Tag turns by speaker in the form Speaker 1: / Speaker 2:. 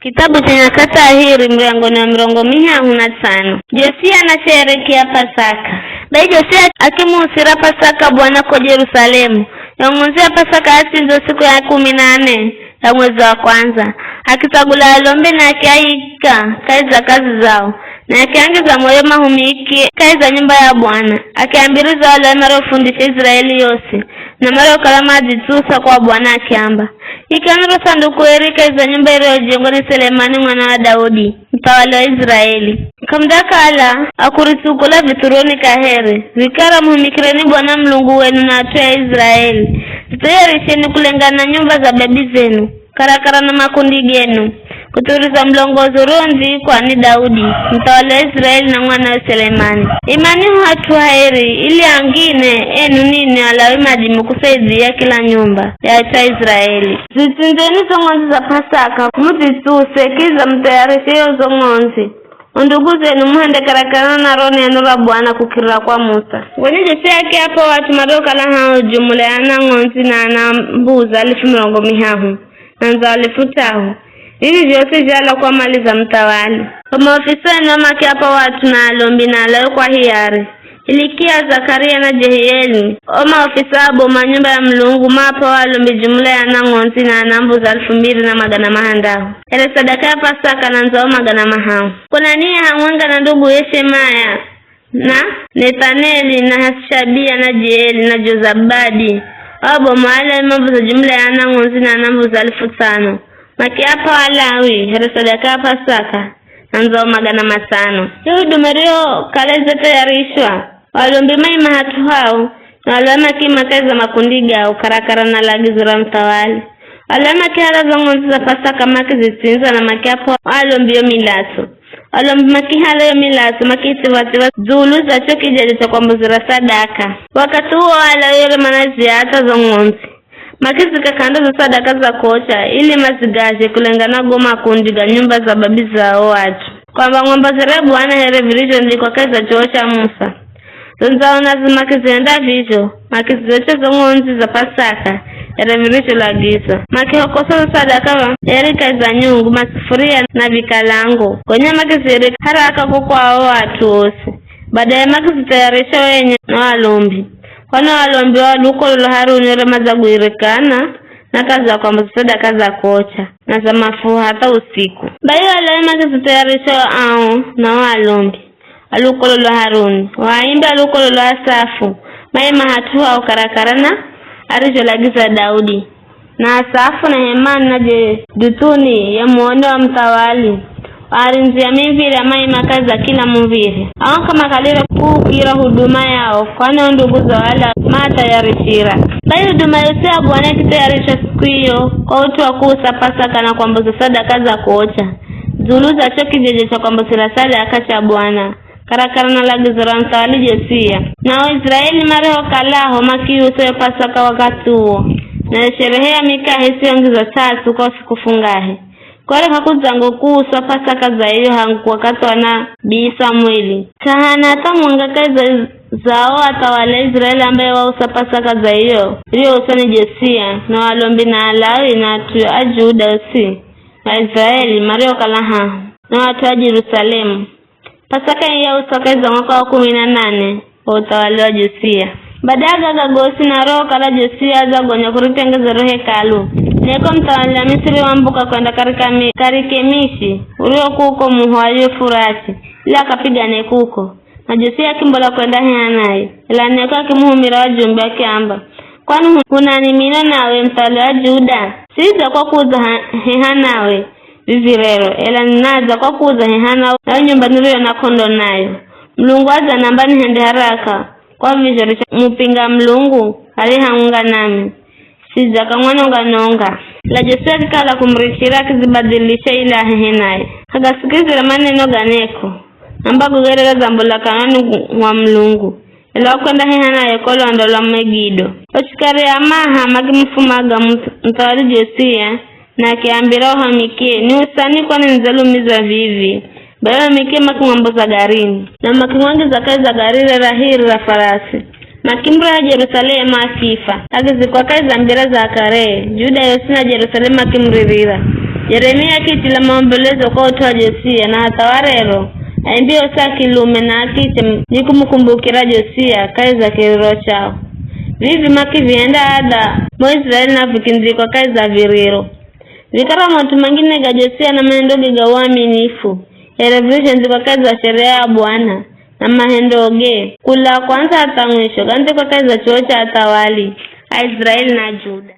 Speaker 1: Kitabu cha Nyakati Ahiri mlango na mrongo mihangu na tano. Josia anasherehekea Pasaka. Bai Josia akimuhusira Pasaka Bwana kwa Yerusalemu. Yamuzia Pasaka asinzo siku ya 14 ya mwezi wa kwanza. Akitagula alombe na akiaika kaiza kazi zao. Na akiangiza moyo mahumiki kaiza nyumba ya Bwana. Akiambiriza wale mara ufundisha Israeli yose. Na mara ukalama aditusa kwa Bwana akiamba. Ikaniro sanduku erika iza nyumba iliyojengwa ni Selemani mwana wa Daudi, mtawala wa Israeli. Kamdaka ala akurisukula vituroni kahere. Vikara muhumikireni Bwana Mlungu wenu na watu ya Israeli. Zitayarisheni kulengana nyumba za babi zenu, karakara na makundi genu. Kuturiza mlongozo ronzi kwa ni Daudi, mtawala wa Israeli na mwana wa Selemani. Imani hatu haeri ili angine enu nini alawi madimu kusaidia kila nyumba ya Israeli. Zitinzeni zongonzi za Pasaka, mutituse kiza mtayarishe yo zongonzi. Undugu zenu muhende karakara na roni enura Bwana kukira kwa Musa. Wenye Josia yake hapa watu madoka la hao jumule anangonzi na anambuza 1,500 na nza 1,000. Hivi vyote jala kwa mali za mtawali. Kama ofisa enoma hapa watu na alombi na alayo kwa hiari. Ilikia Zakaria na Jehieli. Oma ofisa abo manyumba ya Mlungu mapa walombi jumla ya nangonzi na anambuza 2,100. Ele sadaka ya Pasaka na nzao 100. Kuna niya hamwenga na ndugu Yeshemaya na Nethaneli na Hashabia na Jeeli na Jozabadi. Abo maala mambuza jumla ya nangonzi na anambuza 5,000. Makiapa walawi, hele sadaka ya Pasaka, nanzao 500. Hiyo dumerio kaleze tayarishwa. Walombi maima hatu hao, na walama kima kaiza makundiga ukarakara na lagizura mtawali. Walama kihala zongonzi za Pasaka maki zitinza na makiapa walombi yo milato. Walombi makihala yo milato, makiti watiwa zulu za choki jadita kwa mbuzira sadaka. Wakati huo wala yore manazi hata zongonzi. Makizika kando za sadaka za kocha ili mazigaje kulengana goma kundiga nyumba za babi za watu. Kwamba ngomba zire Bwana here virisho ndiko kaza chocha Musa. Zonzao nazi makizienda visho, makiziweche zongonzi za Pasaka here virisho la giza. Makihokosa sadaka here kaza nyungu, masifuria na vikalango. Kwenye makizire haraka kukwa watu wose. Baadaye makizitayarisha wenye na walombi. Wana walombi wa lukolo la Haruni ule mazaguirekana na kaza kwa sadaka za kocha na za mafuha hata usiku. Bayo alaima kizitayarisha au na walombi alukolo la Haruni. Waimba alukolo la Asafu maima hatuwa au karakarana arijo lagiza Daudi. Na Asafu na Hemani na Jedutuni ya muone wa mtawali. Warinzi ya miviri ya maima kaza kila mviri. Aon kama kalira kukira huduma yao kwani undugu za wala matayarishira. Bayi huduma yote ya Bwana kitayarisha siku hiyo kwa utu wa kuusa Pasaka na kwambuza sadaka za kuocha. Zulu za choki jejecha kwambusira sadaka cha Bwana. Karakara na lagizura mtawali Josia. Na Israeli mareho kalaho makiuso ya Pasaka wakati huo. Na sherehea mikahe siongiza 3 kwa siku fungahe. Kwale kakuzango kuuswa Pasaka za hiyo hangu wakati wana Bi Samueli. Kahana hata mwangaka zao atawala Israeli ambaye wausa Pasaka za hiyo. Rio usani Josia na walombi na Alawi na watu ajuda usi. Na Israeli mario kalaha na watu wa Yerusalemu. Pasaka hiyo usakaiza mwaka wa 18 kwa utawala wa Josia. Badaga gagosi na roho kala Josia za gonya kuritengeza rohe kalu. Neko mtawala Misri wambuka kwenda Karikemishi ulio kuko muhwayo Furati ila akapiga nekuko. Na Josia kimbola kwenda Hanai ila neko akimuhumira wajumbe akiamba kwani unanimina nawe mtawala wa Juda siza kwa kuza Hanawe vizirero ila ninaza kwa kuza Hanawe na nyumba nilio na kondo nayo. Mlungu aza nambani hende haraka kwa vijorisha mupinga Mlungu alihangunga nami siza kamwana nganonga. La Josia kikala kumrishira kizibadilisha ila Henaye. Hagasikizira maneno ganeko. Ambago gerera zambola kanani wa Mlungu. Ila kwenda Henaye kolo andola Megido. Ochikari amaha magimfumaga mtawali Josia na kiambira uhamikie ni usani kwa nzalumiza vivi. Bayo mikie makimamboza garini. Na makimwangiza kazi za garire rahiri ra farasi. Makimbra ya Yerusalemu akifa. Agizi kwa kazi za mbira za kare. Juda yosina Yerusalemu akimririra. Yeremia kiti la maombolezo kwa utoa Josia na hatawarero aimbio saa kilume na akite nikumukumbukira Josia kaiza kiriro chao. Vivi maki vienda ada Moisraeli na vikinzikwa kaiza viriro. Vikara matu mangine ga Josia na mahendoge ga uaminifu. Revolution zikwa kaiza sheria ya Bwana na mahendoge kula kwanza hata mwisho ganze kwa kaiza chuo cha atawali Israeli na Juda.